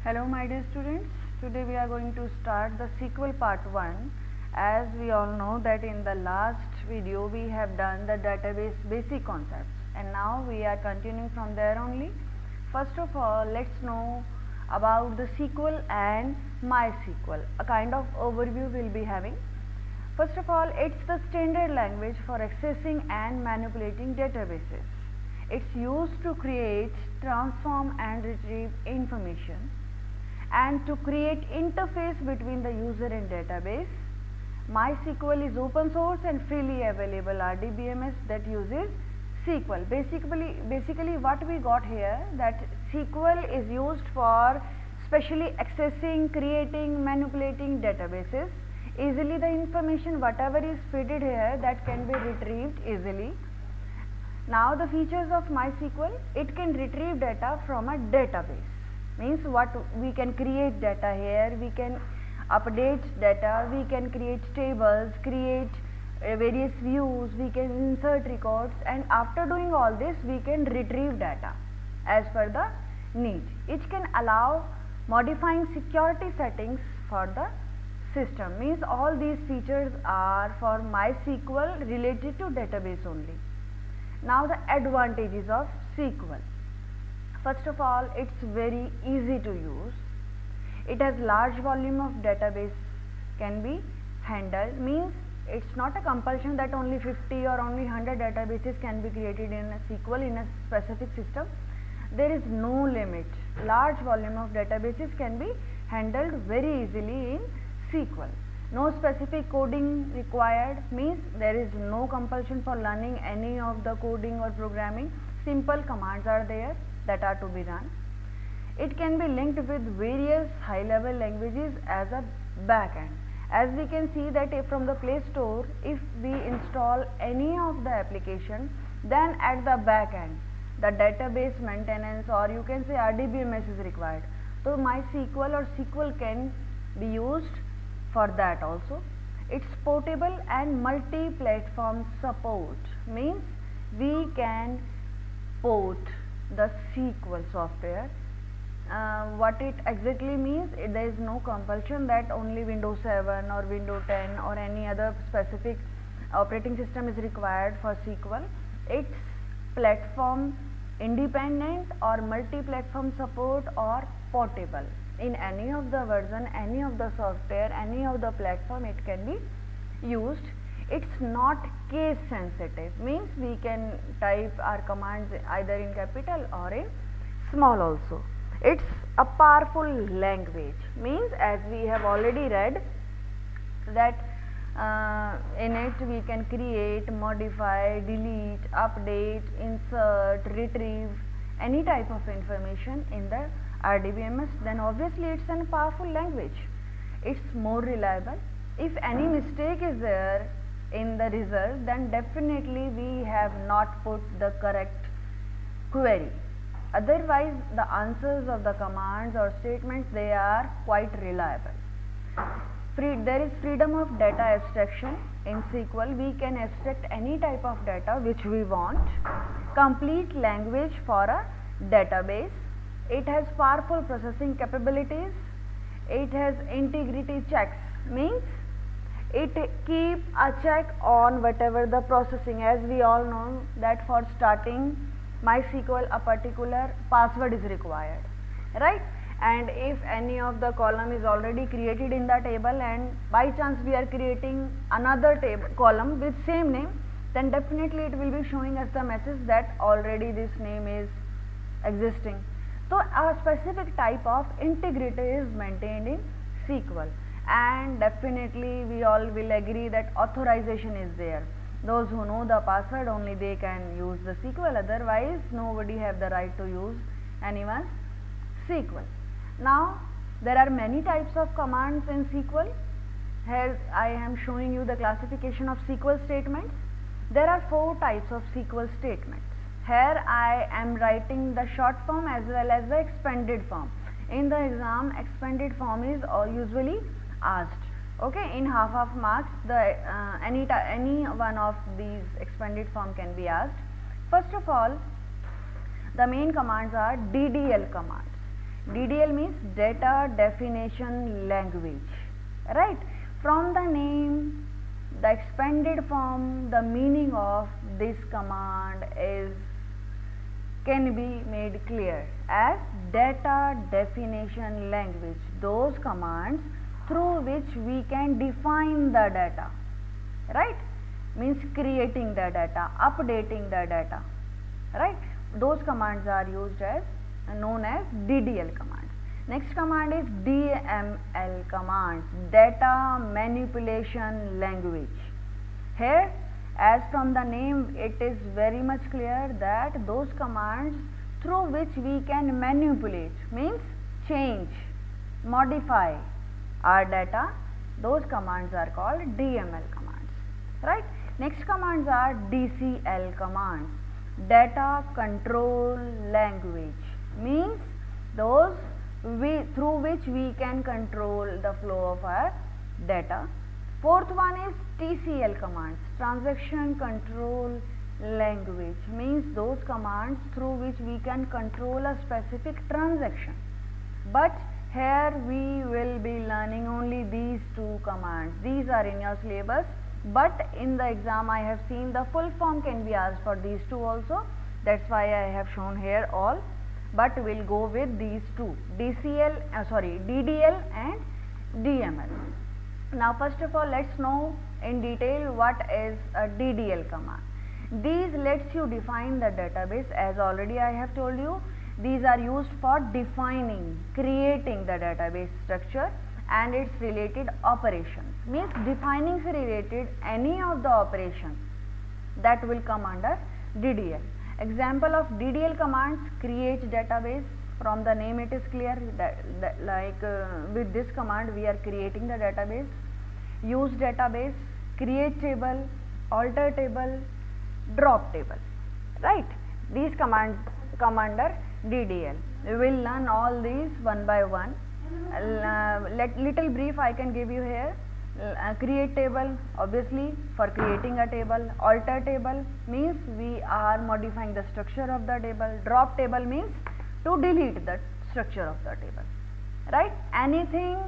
Hello my dear students, today we are going to start the SQL part 1. As we all know that in the last video we have done the database basic concepts and now we are continuing from there only. First of all, let's know about the SQL and MySQL. A kind of overview we will be having. First of all, it's the standard language for accessing and manipulating databases. It's used to create, transform and retrieve information and to create interface between the user and database. MySQL is open source and freely available RDBMS that uses SQL. Basically what we got here, that SQL is used for specially accessing, creating, manipulating databases. Easily the information whatever is fitted here, that can be retrieved easily. Now the features of MySQL, it can retrieve data from a database. Means what we can create data here, we can update data, we can create tables, create various views, we can insert records, and after doing all this we can retrieve data as per the need. It can allow modifying security settings for the system. Means all these features are for MySQL related to database only. Now the advantages of SQL. First of all, it's very easy to use. It has large volume of database can be handled. Means it's not a compulsion that only 50 or only 100 databases can be created in a SQL in a specific system. There is no limit. Large volume of databases can be handled very easily in SQL. No specific coding required, means there is no compulsion for learning any of the coding or programming. Simple commands are there that are to be run. It can be linked with various high level languages as a backend. As we can see that if from the Play Store, if we install any of the application, then at the backend the database maintenance or you can say RDBMS is required. So MySQL or SQL can be used for that also. It's portable and multi-platform support, means we can port the SQL software. What it exactly means, there is no compulsion that only Windows 7 or Windows 10 or any other specific operating system is required for SQL. It's platform independent or multi-platform support or portable. In any of the version, any of the software, any of the platform, it can be used. It's not case sensitive, means we can type our commands either in capital or in small also. It's a powerful language, means as we have already read that in it we can create, modify, delete, update, insert, retrieve any type of information in the RDBMS. Then obviously it's a powerful language. It's more reliable. If any mistake is there in the result, then definitely we have not put the correct query. Otherwise the answers of the commands or statements, they are quite reliable. There is freedom of data abstraction in SQL. We can abstract any type of data which we want. Complete language for a database. It has powerful processing capabilities. It has integrity checks, means it keep a check on whatever the processing. As we all know that for starting MySQL a particular password is required, right? And if any of the column is already created in the table and by chance we are creating another table column with same name, then definitely it will be showing us the message that already this name is existing. So a specific type of integrity is maintained in SQL, and definitely we all will agree that authorization is there. Those who know the password only they can use the SQL, otherwise nobody have the right to use anyone's SQL. Now there are many types of commands in SQL. Here I am showing you the classification of SQL statements. There are 4 types of SQL statements. Here I am writing the short form as well as the expanded form. In the exam, expanded form is usually asked. Okay, in half marks, the any one of these expanded form can be asked. First of all, the main commands are DDL commands. DDL means data definition language, right? From the name, the expanded form, the meaning of this command can be made clear as data definition language, those commands through which we can define the data, right? Means creating the data, updating the data, right? Those commands are used as known as DDL commands. Next command is DML commands, data manipulation language. Here, as from the name, it is very much clear that those commands through which we can manipulate, means change, modify our data, those commands are called DML commands, right? Next commands are DCL commands, data control language, means those through which we can control the flow of our data. Fourth one is TCL commands, transaction control language, means those commands through which we can control a specific transaction. But here we will be learning only these two commands. These are in your syllabus, but in the exam I have seen the full form can be asked for these two also. That's why I have shown here all, but we'll go with these two, DDL and DML. Now first of all, let's know in detail what is a DDL command. These lets you define the database, as already I have told you. These are used for defining, creating the database structure and its related operations. Means defining related any of the operations that will come under DDL. Example of DDL commands: create database. From the name it is clear that with this command we are creating the database. Use database, create table, alter table, drop table, right? These commands come under DDL. We will learn all these one by one. Little brief I can give you here. Create table, obviously for creating a table. Alter table means we are modifying the structure of the table. Drop table means to delete the structure of the table, right? Anything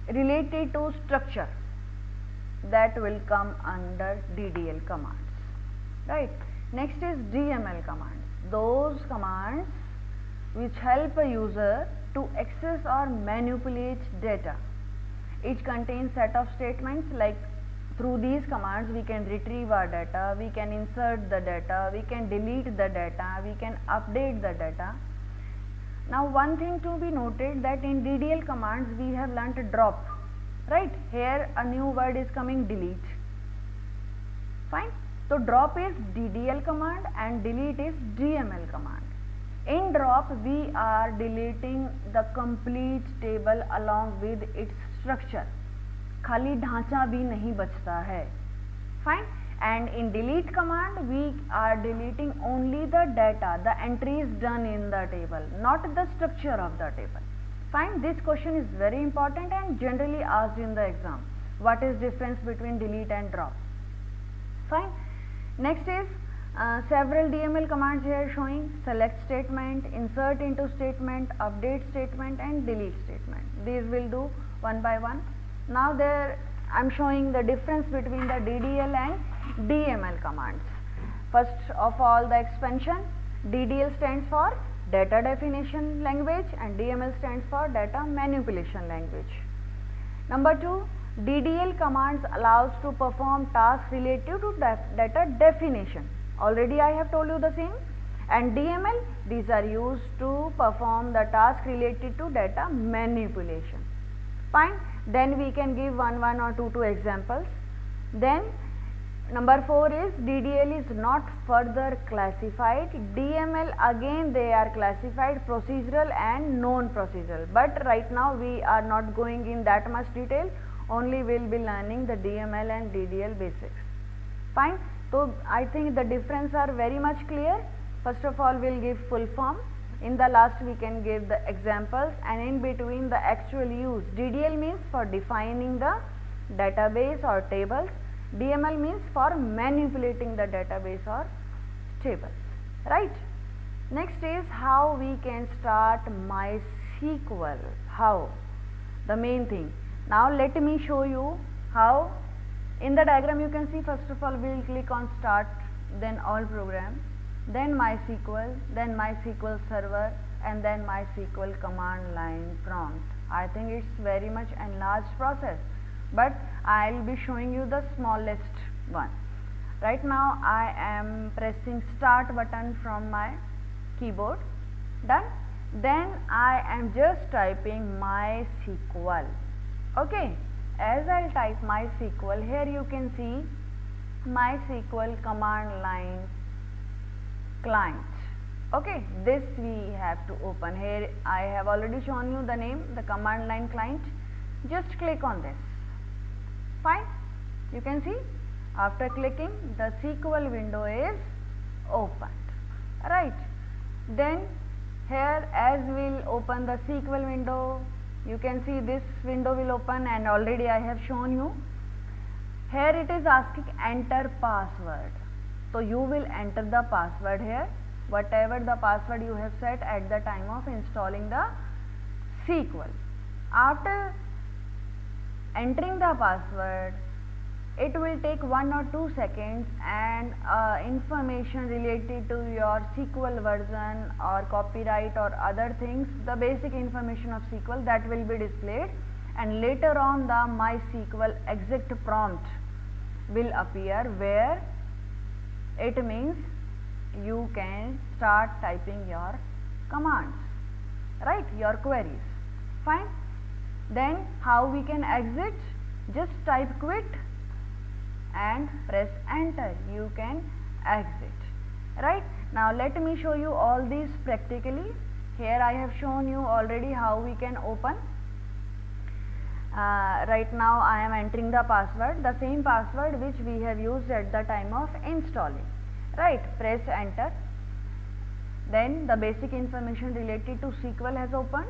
related to structure, that will come under DDL commands, right? Next is DML commands, those commands which help a user to access or manipulate data. Each contains set of statements, like through these commands we can retrieve our data, we can insert the data, we can delete the data, we can update the data. Now one thing to be noted, that in DDL commands we have learnt drop, right? Here a new word is coming, delete. Fine. So drop is DDL command and delete is DML command. In drop we are deleting the complete table along with its structure. खाली ढांचा भी नहीं बचता है. Fine. And in delete command we are deleting only the data, the entries done in the table, not the structure of the table. Fine. This question is very important and generally asked in the exam. What is difference between delete and drop? Fine. Next is several DML commands here showing: select statement, insert into statement, update statement and delete statement. These will do one by one. Now there I am showing the difference between the DDL and DML commands. First of all, the expansion. DDL stands for data definition language and DML stands for data manipulation language. Number 2, DDL commands allows to perform tasks related to data definition. Already I have told you the same. And DML, these are used to perform the task related to data manipulation. Fine. Then we can give one or two examples. Then number 4 is DDL is not further classified. DML, again they are classified procedural and non-procedural, but right now we are not going in that much detail, only we will be learning the DML and DDL basics. Fine. So I think the difference are very much clear. First of all we will give full form. In the last we can give the examples, and in between the actual use. DDL means for defining the database or tables. DML means for manipulating the database or tables, right? Next is how we can start MySQL. How? The main thing. Now let me show you how. In the diagram you can see, first of all we will click on start, then all program, then MySQL, then MySQL server, and then MySQL command line prompt. I think it's very much enlarged process, but I'll be showing you the smallest one. Right now I am pressing start button from my keyboard. Done. Then I am just typing MySQL. Okay, as I'll type MySQL, here you can see MySQL command line client. Okay, this we have to open. Here I have already shown you the name, the command line client. Just click on this. Fine. You can see after clicking, the SQL window is opened. Right. Then here, as we'll open the SQL window, you can see this window will open, and already I have shown you. Here it is asking enter password. So you will enter the password here, whatever the password you have set at the time of installing the SQL. After entering the password, it will take 1 or 2 seconds, and information related to your SQL version or copyright or other things, the basic information of SQL, that will be displayed, and later on the MySQL exec prompt will appear, where it means you can start typing your commands, right, your queries. Fine. Then how we can exit? Just type quit and press enter. You can exit. Right. Now let me show you all these practically. Here I have shown you already how we can open. Right now I am entering the password, the same password which we have used at the time of installing. Right. Press enter. Then the basic information related to SQL has opened,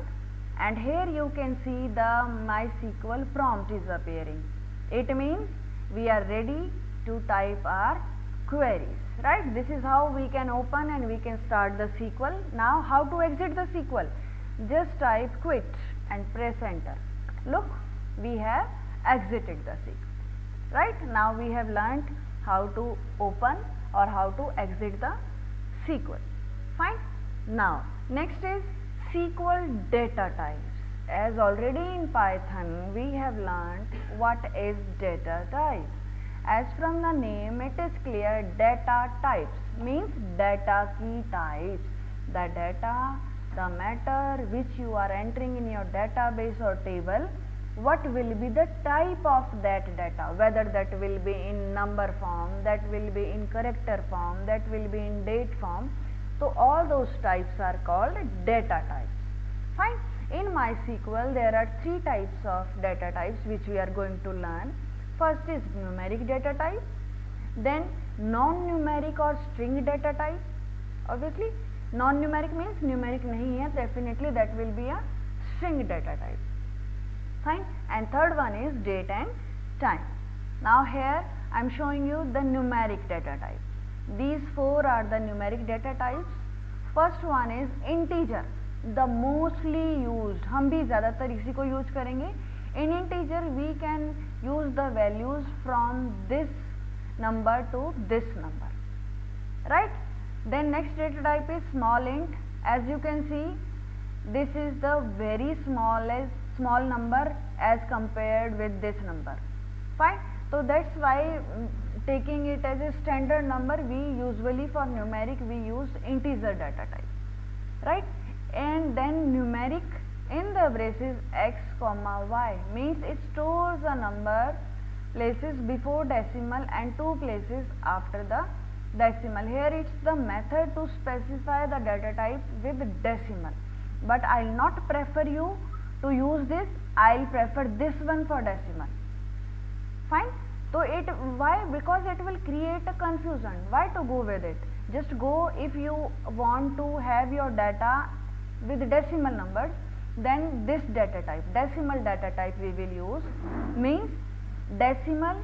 and here you can see the MySQL prompt is appearing. It means we are ready to type our queries. Right. This is how we can open and we can start the SQL. Now how to exit the SQL? Just type quit and press enter. Look, we have exited the SQL. Right. Now we have learnt how to open or how to exit the SQL. Fine. Now next is SQL data types. As already in Python we have learnt what is data types. As from the name it is clear, data types means data key types. The data, the matter which you are entering in your database or table, what will be the type of that data, whether that will be in number form, that will be in character form, that will be in date form. So all those types are called data types. Fine. In MySQL there are 3 types of data types which we are going to learn. First is numeric data type, then non-numeric or string data type. Obviously non-numeric means numeric nahi hai, definitely that will be a string data type. Fine. And third one is date and time. Now here I am showing you the numeric data type. These 4 are the numeric data types. First one is integer, the mostly used. हम भी ज़्यादातर इसी को use करेंगे. In integer we can use the values from this number to this number. Right. Then next data type is small int. As you can see, this is the very small number as compared with this number. Fine. So that's why taking it as a standard number, we usually for numeric we use integer data type. Right. And then numeric in the braces x comma y means it stores a number places before decimal and 2 places after the decimal. Here it's the method to specify the data type with decimal, but I'll not prefer you to use this. I'll prefer this one for decimal. Fine. So why? Because it will create a confusion. Why to go with it? Just go, if you want to have your data with decimal numbers, then this data type, decimal data type we will use, means decimal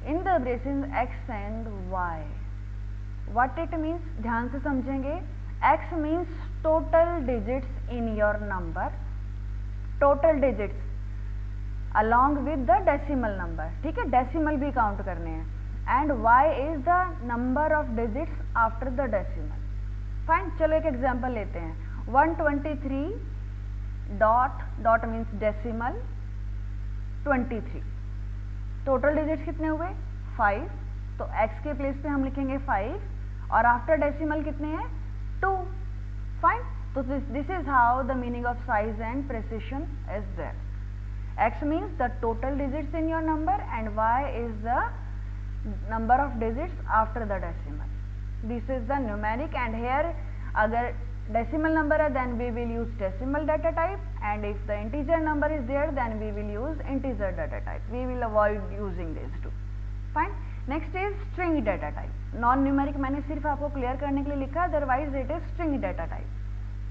in the braces x and y. What it means, ध्यान से समझेंगे. x means total digits in your number, total digits along with the decimal number, ठीक है, decimal भी count करने हैं, and y is the number of digits after the decimal. Fine, चलो एक example लेते हैं. 123 dot means decimal 23, total digits कितने हुए 5, तो x के प्लेस पे हम लिखेंगे 5 और आफ्टर डेसिमल कितने हैं 2. फाइन, तो this is how the meaning of size and precision is there. x means the total digits in your number and y is the number of digits after the decimal. This is the numeric, and here अगर decimal number है then we will use decimal data type, and if the integer number is there then we will use integer data type. We will avoid using these two. Fine. Next is string data type. Non numeric मैंने सिर्फ आपको clear करने के लिए लिखा, otherwise it is string data type.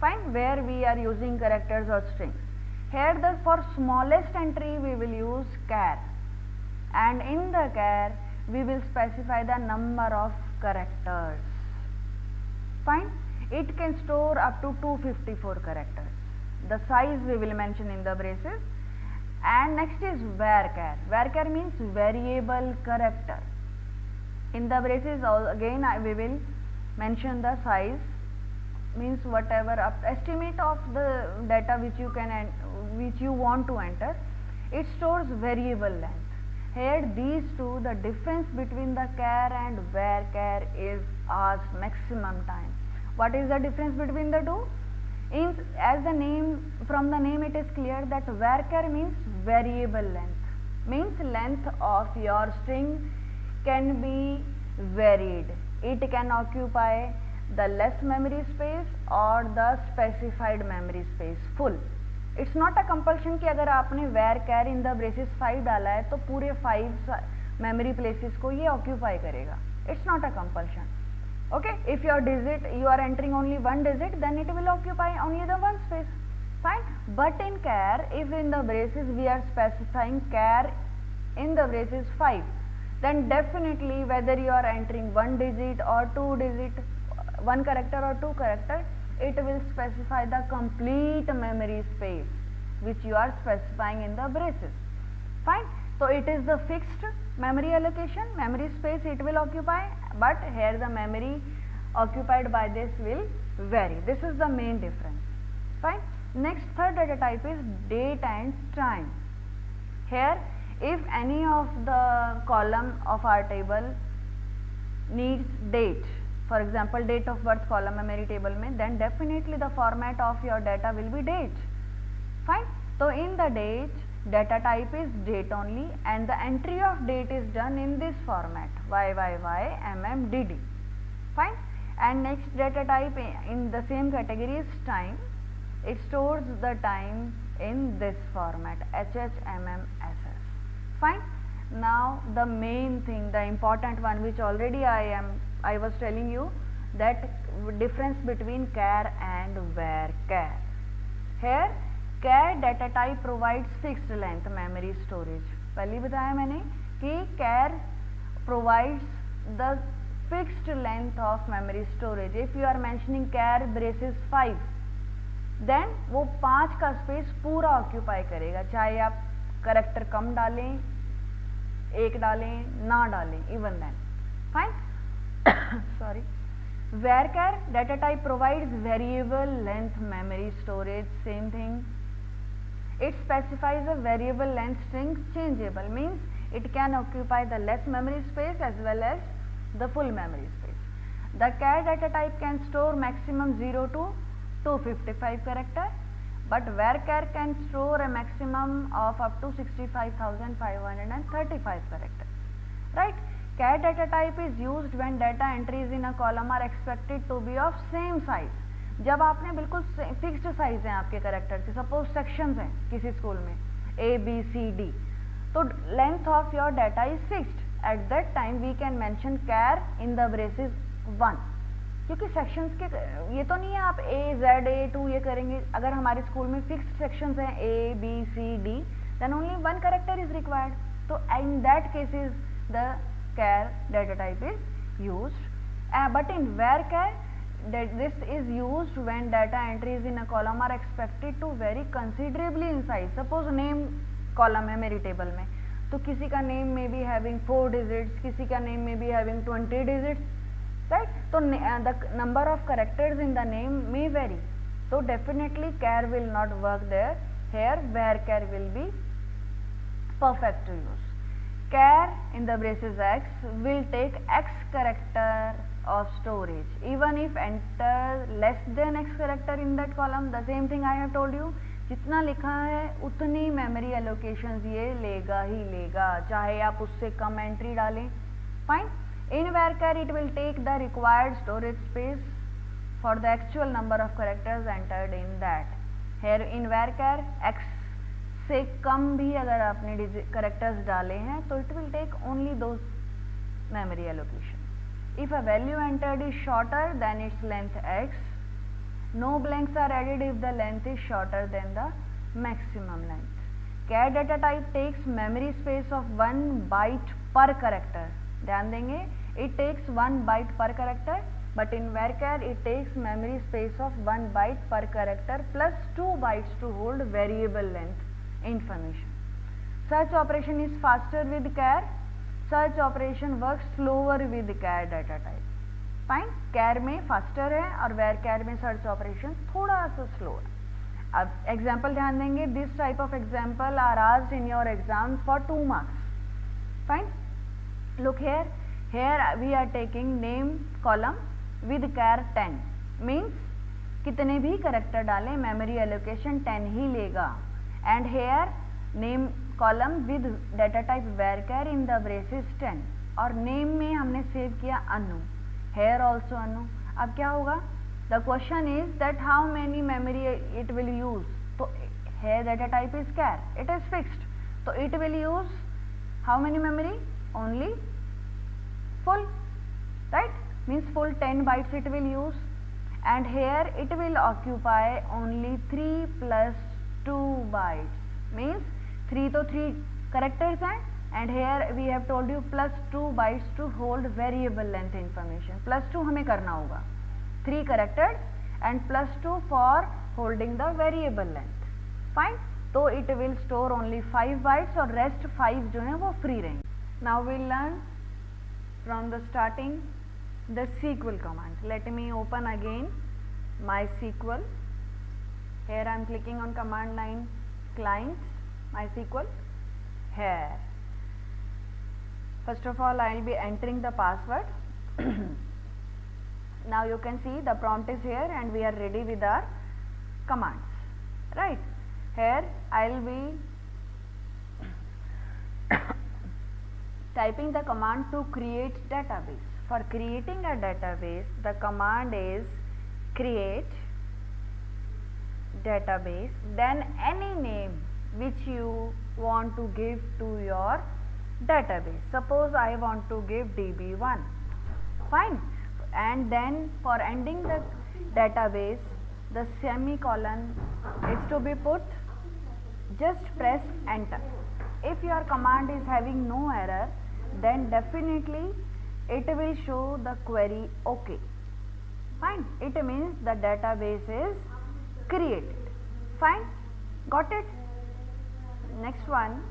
Fine, where we are using characters or strings. Here the for smallest entry we will use char, and in the char we will specify the number of characters. Fine, it can store up to 254 characters. The size we will mention in the braces. And next is varchar. Varchar means variable character. In the braces again we will mention the size, means whatever estimate of the data which you want to enter. It stores variable length. Here these two, the difference between the char and varchar is asked maximum time. What is the difference between the two? As the name, from the name it is clear that varchar means variable length, means length of your string can be varied. It can occupy the less memory space or the specified memory space full. It's not a compulsion कि अगर आपने varchar in the braces 5 डाला है तो पूरे 5 memory places को ये occupy करेगा. It's not a compulsion. Okay, if your digit, you are entering only one digit, then it will occupy only the one space. Fine. But in char, if in the braces we are specifying char in the braces 5, then definitely whether you are entering one digit or two digit, one character or two character, it will specify the complete memory space which you are specifying in the braces. Fine. So it is the fixed memory allocation, memory space it will occupy, but here the memory occupied by this will vary. This is the main difference. Fine. Next, third data type is date and time. Here, if any of the column of our table needs date, for example date of birth column है मेरी table में, then definitely the format of your data will be date. Fine. So in the date, data type is date only, and the entry of date is done in this format YYY Fine. And next data type in the same category is time. It stores the time in this format HHMMSS. Fine. Now the main thing, the important one, which already I was telling you, that difference between char and varchar. Here char data type provides fixed length memory storage. पहले बताया मैंने कि char provides the fixed length of memory storage. If you are mentioning char braces 5, then वो 5 का space पूरा occupy करेगा, चाहे आप character कम डालें, एक डालें, ना डालें, even then. Fine. Sorry. Varchar data type provides variable length memory storage. Same thing. It specifies a variable length string changeable, means it can occupy the less memory space as well as the full memory space. The char data type can store maximum 0 to 255 character, but varchar can store a maximum of up to 65,535 characters. Right? Char data type is used when data entries in a column are expected to be of same size. जब आपने बिल्कुल fixed size हैं आपके character के, suppose sections हैं किसी school में A B C D, तो length of your data is fixed. At that time we can mention char in the braces 1, क्योंकि सेक्शंस के ये तो नहीं है आप A Z A2 ये करेंगे. अगर हमारे स्कूल में फिक्स्ड सेक्शंस हैं A B C D, then only one character is required. तो in that cases the char data type is used. But in varchar that this is used when data entries in a column are expected to vary considerably in size. Suppose name column है मेरी table में, तो किसी का name में be having 4 digits, किसी का name में बी हैविंग 20 डिजिट्स, राइट. तो the number of characters in the name may vary, तो definitely char will not work there. Here where char will be perfect to use. Char in the braces x will take x character of storage even if enter less than x character in that column. The same thing I have told you, जितना लिखा है उतनी memory allocations ये लेगा ही लेगा, चाहे आप उससे कम एंट्री डालें. Fine. In varchar it will take the required storage space for the actual number of characters entered in that. Here in varchar x से कम भी अगर आपने करेक्टर्स डाले हैं तो it will take only those memory allocation. If a value entered is shorter than its length x, no blanks are added if the length is shorter than the maximum length. Char data type takes memory space of 1 byte per character. ध्यान देंगे, it takes 1 byte per character, but in varchar it takes memory space of 1 byte per character plus 2 bytes to hold variable length information. Search operation is faster with char. Search operation works slower with char data type. Fine. char में faster है और varchar में search operation थोड़ा सा slow है. अब example ध्यान देंगे. This type of example are asked in your exams for 2 marks. Fine. Look here. Here we are taking name column with char 10 means कितने भी character डालें memory allocation 10 ही लेगा. And here name column with data type varchar in the braces 10 और name में हमने save किया अनु, here also अनु. अब क्या होगा? The question is that how many memory it will use. तो here data type is char, it is fixed, so it will use how many memory? Only full, right? Means full 10 bytes it will use. And here it will occupy only 3 plus 2 bytes, means 3 तो 3 characters हैं, and here we have told you plus 2 bytes to hold variable length information. plus 2 हमें करना होगा, 3 characters and plus 2 for holding the variable length. Fine. तो it will store only 5 bytes और rest 5 जो हैं वो free रहेंगे. Now we'll learn from the starting the SQL command. Let me open again MySQL. Here I am clicking on command line client MySQL. Here first of all I will be entering the password. Now you can see the prompt is here and we are ready with our commands, right? Here I will be typing the command to create database. For creating a database the command is create database, then any name which you want to give to your database. Suppose I want to give db1. Fine. And then for ending the database the semicolon is to be put. Just press enter. If your command is having no error then definitely it will show the query OK. Fine. It means the database is created. Fine. Got it? Next one,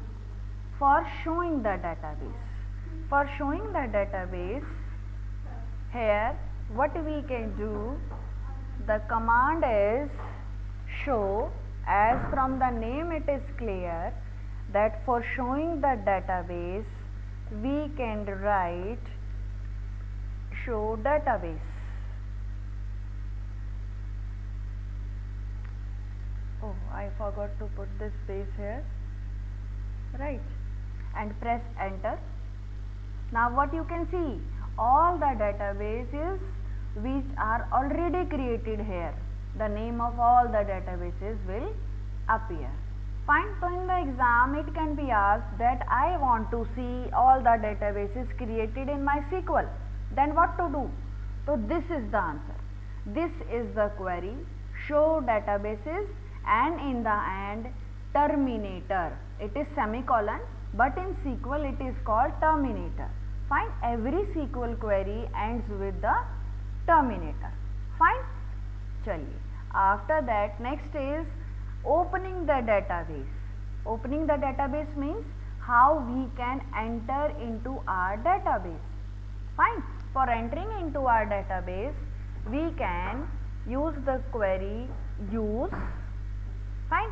for showing the database. For showing the database, here what we can do, the command is show. As from the name it is clear that for showing the database we can write show database. Oh, I forgot to put this space here, right? And press enter. Now what you can see, all the databases which are already created here, the name of all the databases will appear. Fine. So in the exam it can be asked that I want to see all the databases created in MySQL. Then what to do? So this is the answer. This is the query, show databases, and in the end terminator. It is semicolon, but in SQL it is called terminator. Fine. Every SQL query ends with the terminator. Fine. चलिए, after that next is opening the database. Opening the database means how we can enter into our database. Fine. For entering into our database, we can use the query use. Fine.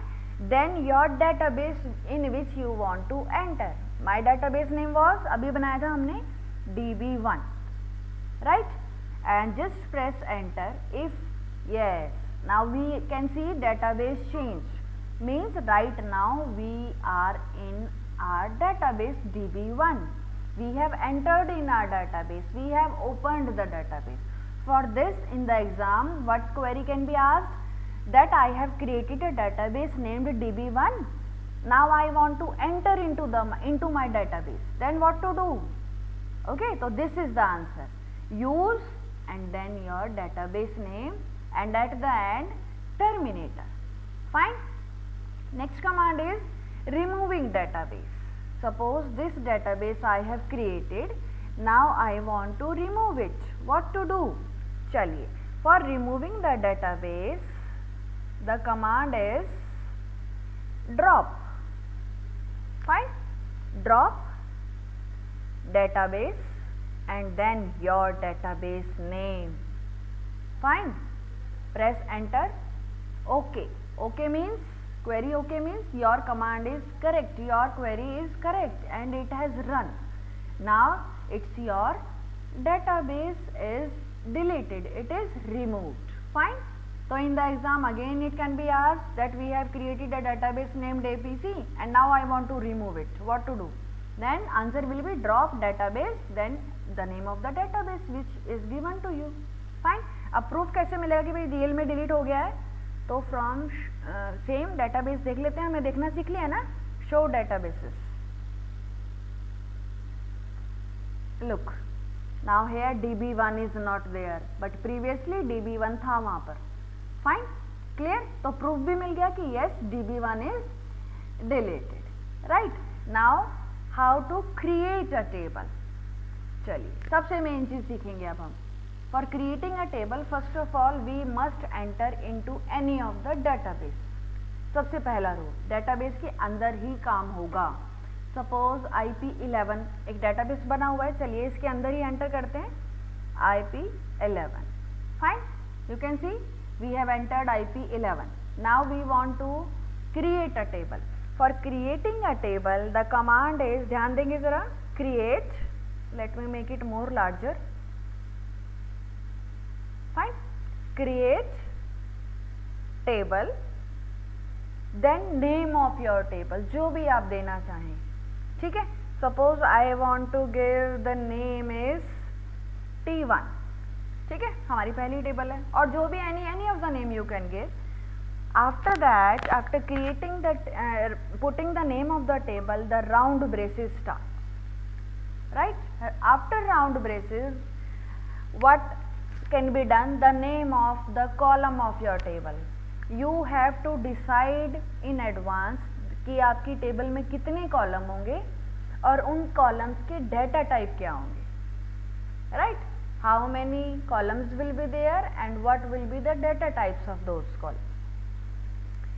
Then your database in which you want to enter. My database name was, अभी बनाया था हमने DB1, right? And just press enter if yes. Now we can see database change. Means right now we are in our database DB1. We have entered in our database. We have opened the database. For this, in the exam, what query can be asked? That I have created a database named DB1. Now I want to enter into my database. Then what to do? Okay, so this is the answer. Use and then your database name and at the end terminator. Fine. Next command is removing database. Suppose this database I have created. Now I want to remove it. What to do? चलिए, for removing the database, the command is drop. Fine. Drop database and then your database name. Fine. Press enter. OK. OK means query. OK means your command is correct, your query is correct and it has run. Now it's your database is deleted, it is removed. Fine. So in the exam again it can be asked that we have created a database named APC and now I want to remove it. What to do? Then answer will be drop database, then the name of the database which is given to you. Fine. अब proof कैसे मिलेगा कि भाई DL में delete हो गया है? तो from same database देख लेते हैं, हमें देखना सीख लिया ना, show databases. Look, now here DB1 is not there, but previously DB1 था वहाँ पर. Fine, clear? तो proof भी मिल गया कि yes DB1 is deleted. Right? Now how to create a table. चलिए, सबसे मेन चीज सीखेंगे अब हम. For creating a table, first of all we must enter into any of the database. सबसे पहला रूल, database के अंदर ही काम होगा. Suppose IP11 एक database बना हुआ है, चलिए इसके अंदर ही enter करते हैं IP11. Fine, you can see we have entered IP11. Now we want to create a table. For creating a table, the command is, ध्यान देंगे जरा, create. Let me make it more larger. Fine. Create table, then name of your table, जो भी आप देना चाहें. ठीक है. Suppose I want to give the name is T1. ठीक है, हमारी पहली टेबल है, और जो भी any of the name you can give. After that, after creating that, putting the name of the table, the round braces starts. Right? After round braces, what can be done? The name of the column of your table. You have to decide in advance कि आपकी table में कितने column होंगे और उन columns के data type क्या होंगे. Right? How many columns will be there and what will be the data types of those columns.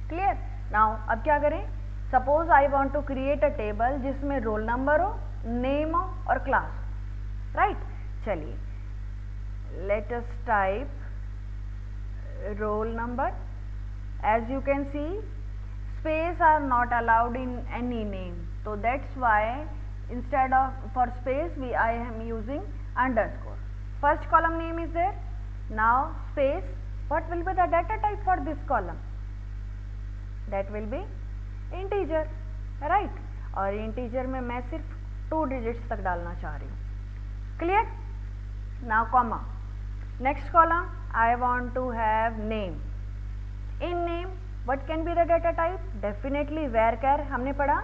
Clear? Now अब क्या करें? Suppose I want to create a table जिसमें roll number हो, name हो और class हो. Right? चलिए, let us type roll number. As you can see, space are not allowed in any name, so that's why instead of for space I am using underscore. First column name is there. Now space, what will be the data type for this column? That will be integer. Right? और integer में मैं सिर्फ 2 digits तक डालना चाह रही हूँ. Clear? Now comma. Next column I want to have name. In name, what can be the data type? Definitely varchar. हमने पढ़ा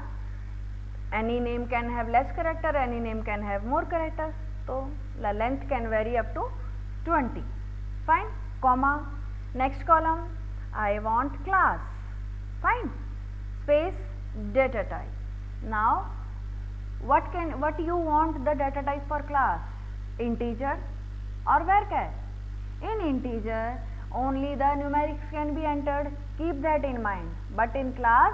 any name can have less character, any name can have more character. So the length can vary up to 20. Fine. Comma. Next column I want class. Fine. Space data type. Now what you want the data type for class? Integer or varchar? In integer, only the numerics can be entered. Keep that in mind. But in class,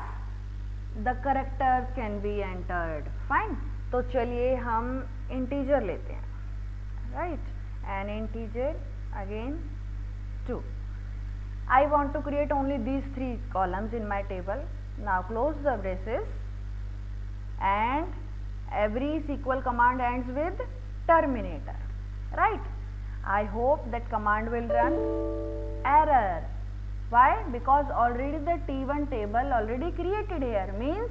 the characters can be entered. Fine. तो चलिए हम integer लेते हैं. Right. An integer again 2. I want to create only these 3 columns in my table. Now close the braces, and every SQL command ends with terminator, right? I hope that command will run error. Why? Because already the T1 table already created here, means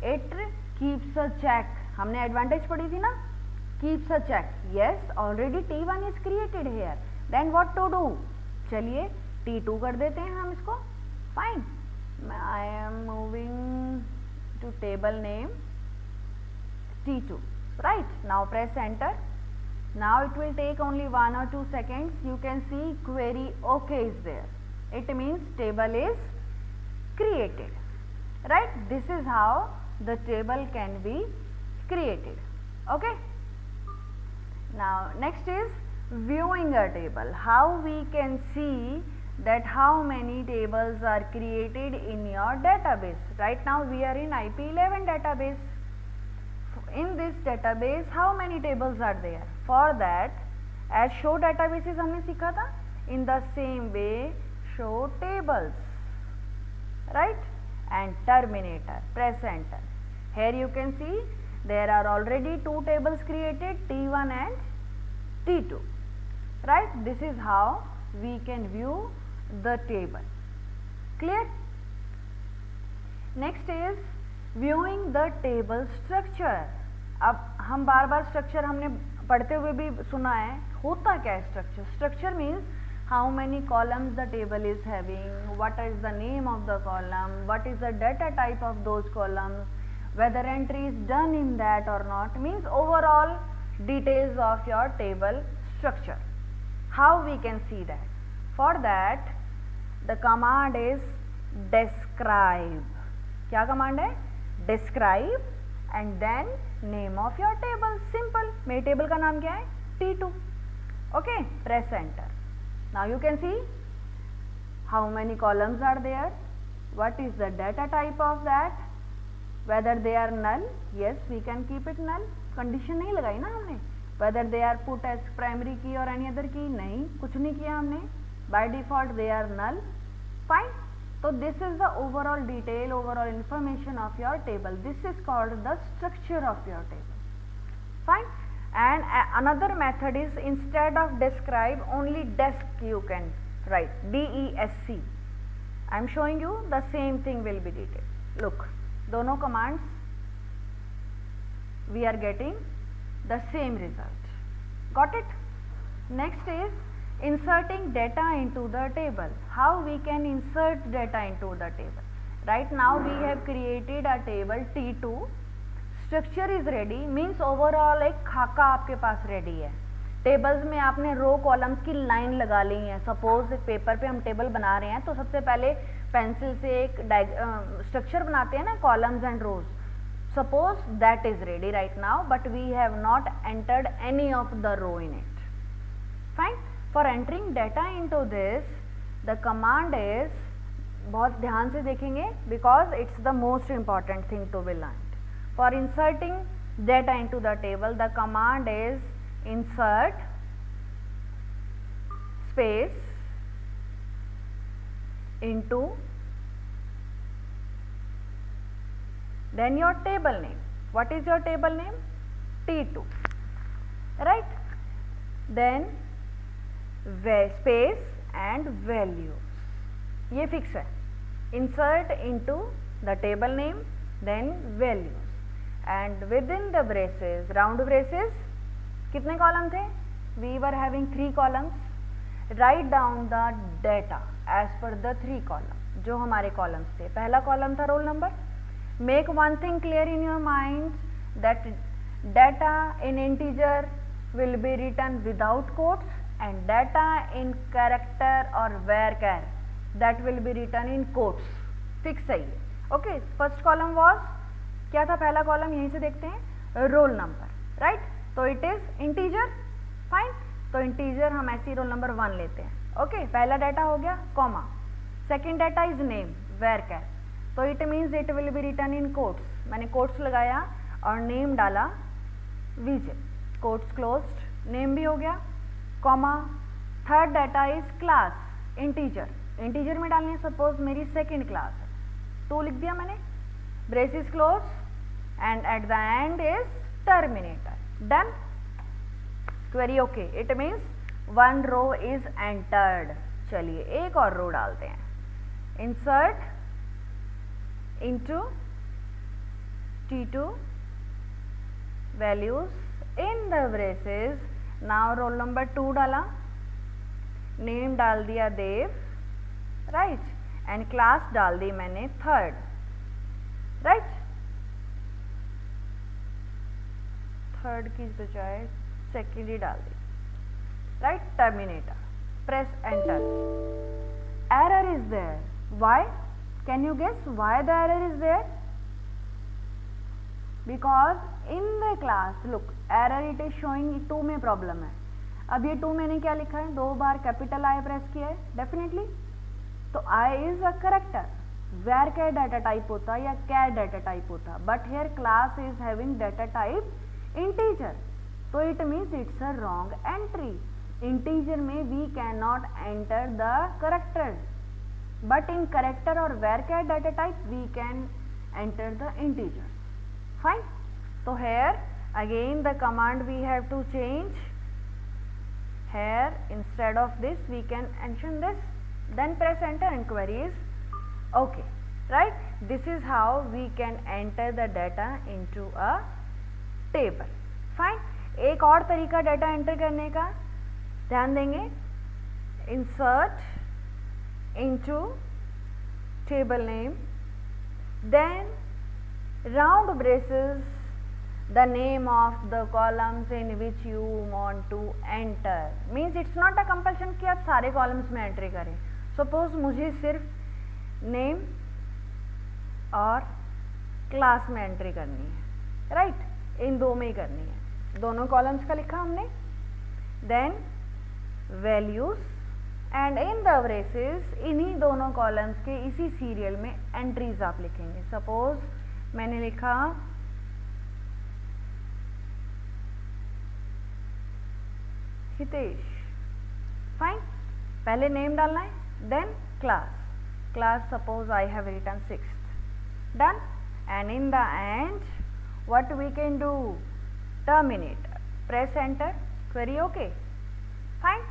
it keeps a check. हमने advantage पढ़ी थी ना, keeps a check. Yes, already T1 is created here. Then what to do? चलिए T2 कर देते हैं हम इसको. Fine. I am moving to table name T2. Right. Now press enter. Now it will take only 1 or 2 seconds. You can see query OK is there. It means table is created. Right. This is how the table can be created. Okay. Now next is viewing a table. How we can see that how many tables are created in your database. Right now we are in IP11 database. In this database how many tables are there? For that, as show databases हमने सीखा था, in the same way show tables, right? And terminator, press enter. Here you can see there are already 2 tables created, T1 and T2, right? This is how we can view the table. Clear? Next is viewing the table structure. अब हम बार बार structure हमने पढ़ते हुए भी सुना है. होता क्या है structure? Structure means how many columns the table is having, what is the name of the column, what is the data type of those columns, whether entry is done in that or not, means overall details of your table structure. How we can see that? For that, the command is describe. क्या command है? Describe and then name of your table. Simple. मेरी table का नाम क्या है? T2. Okay. Press enter. Now you can see how many columns are there. What is the data type of that? Whether they are null. Yes, we can keep it null. Condition नहीं लगाई ना हमने. Whether they are put as primary key or any other key. नहीं, कुछ नहीं किया हमने. By default they are null. Fine. So this is the overall detail, overall information of your table. This is called the structure of your table. Fine. And another method is, instead of describe, only desk you can write, DESC. I am showing you the same thing will be detailed. Look, दोनों commands we are getting the same result. Got it? Next is inserting data into the table. How we can insert data into the table? Right now we have created a table T2. Structure is ready, means overall एक खाका आपके पास ready है. Tables में आपने रो columns की line लगा ली है. Suppose paper पे हम टेबल बना रहे हैं तो सबसे पहले पेंसिल से एक स्ट्रक्चर बनाते हैं ना, columns and rows. Suppose that is ready right now, but we have not entered any of the row in it. Fine. For entering data into this, the command is, बहुत ध्यान से देखेंगे because it's the most important thing to be learned. For inserting data into the table, the command is insert space into then your table name. What is your table name? T2, right? Then space and values. ये fix है. Insert into the table name, then values, and within the braces, round braces, कितने column थे? We were having 3 columns. Write down the data as per the 3 columns. जो हमारे columns थे. पहला column था roll number. Make one thing clear in your mind, that data in integer will be written without quotes, and data in character or varchar that will be written in quotes. Fix है ये. Okay. First column was, क्या था पहला column? यहीं से देखते हैं, roll number, right? So it is integer. Fine. तो इंटीजर हम ऐसे ही रोल नंबर 1 लेते हैं। ओके, पहला डाटा हो गया comma, second data is name varchar, तो it means it will be return in quotes, मैंने कोट्स लगाया और नेम डाला विजय, कोट्स क्लोज्ड, नेम भी हो गया comma. Third data is class integer, integer में डालनी है, सपोज मेरी सेकेंड क्लास है, 2 लिख दिया मैंने, braces close and at the end is terminator, done, query okay, it means 1 row is entered. चलिए एक और रो डालते हैं, insert into T2 values in the braces, now roll number 2 डाला, नेम डाल दिया देव, राइट, एंड क्लास डाल दी मैंने थर्ड, राइट, थर्ड की बजाय सेकेंड ही डाल दी, right, terminator, press enter, error is there, why, can you guess why the error is there? Because in the class look error it is showing 2 में problem है। अब ये 2 मैंने क्या लिखा है, 2 बार कैपिटल आई प्रेस किया है डेफिनेटली, तो I is a character, varchar data type होता या char डाटा टाइप होता, but here class is having data type integer, तो it means it's a wrong entry. Integer में we can not enter the character, but in character और varchar data type we can enter the integer, fine. तो here again the command we have to change, here instead of this we can mention this, then press enter and query is okay, right? This is how we can enter the data into a table, fine। एक और तरीका data enter करने का ध्यान देंगे, insert into table name, then round braces the name of the columns in which you want to enter, means it's not a compulsion कि आप सारे columns में एंट्री करें। सपोज मुझे सिर्फ नेम और क्लास में एंट्री करनी है, राइट, इन 2 में ही करनी है, दोनों कॉलम्स का लिखा हमने, then values and in the braces इन्हीं दोनों कॉलम्स के इसी सीरियल में एंट्रीज आप लिखेंगे। सपोज मैंने लिखा हितेश, फाइन, पहले नेम डालना है, then class, class suppose I have written 6th, done, and in the end what we can do, terminator, press enter, query okay, fine.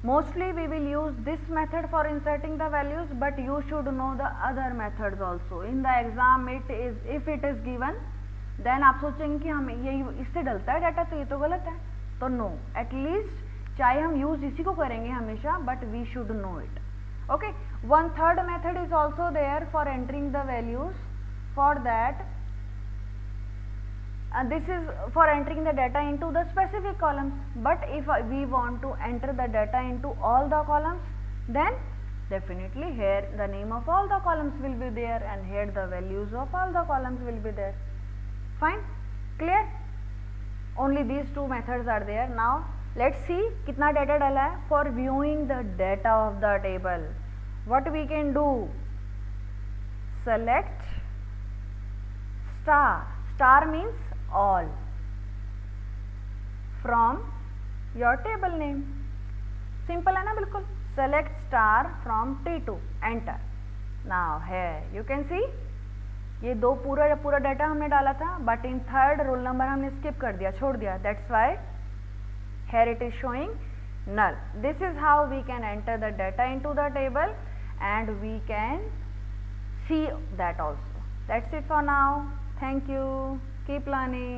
Mostly we will use this method for inserting the values, but you should know the other methods also. In the exam it is, if it is given, then आप सोचेंगे कि हम ये इससे डलता है data, तो ये तो गलत है, तो नो, एटलीस्ट चाहे हम यूज इसी को करेंगे हमेशा, but we should know it, okay. 1/3 method is also there for entering the values, for that this is for entering the data into the specific columns, but if we want to enter the data into all the columns, then definitely here the name of all the columns will be there and here the values of all the columns will be there, fine, clear? Only these 2 methods are there। Now let's see कितना data डाला है। For viewing the data of the table, what we can do, select star, star means all from your table name, simple है ना बिल्कुल, select star from T2, enter। now here you can see ये 2 पूरा data हमने डाला था, but in third roll number हमने skip कर दिया, छोड़ दिया, that's why here it is showing null। this is how we can enter the data into the table and we can see that also। that's it for now, thank you, keep learning।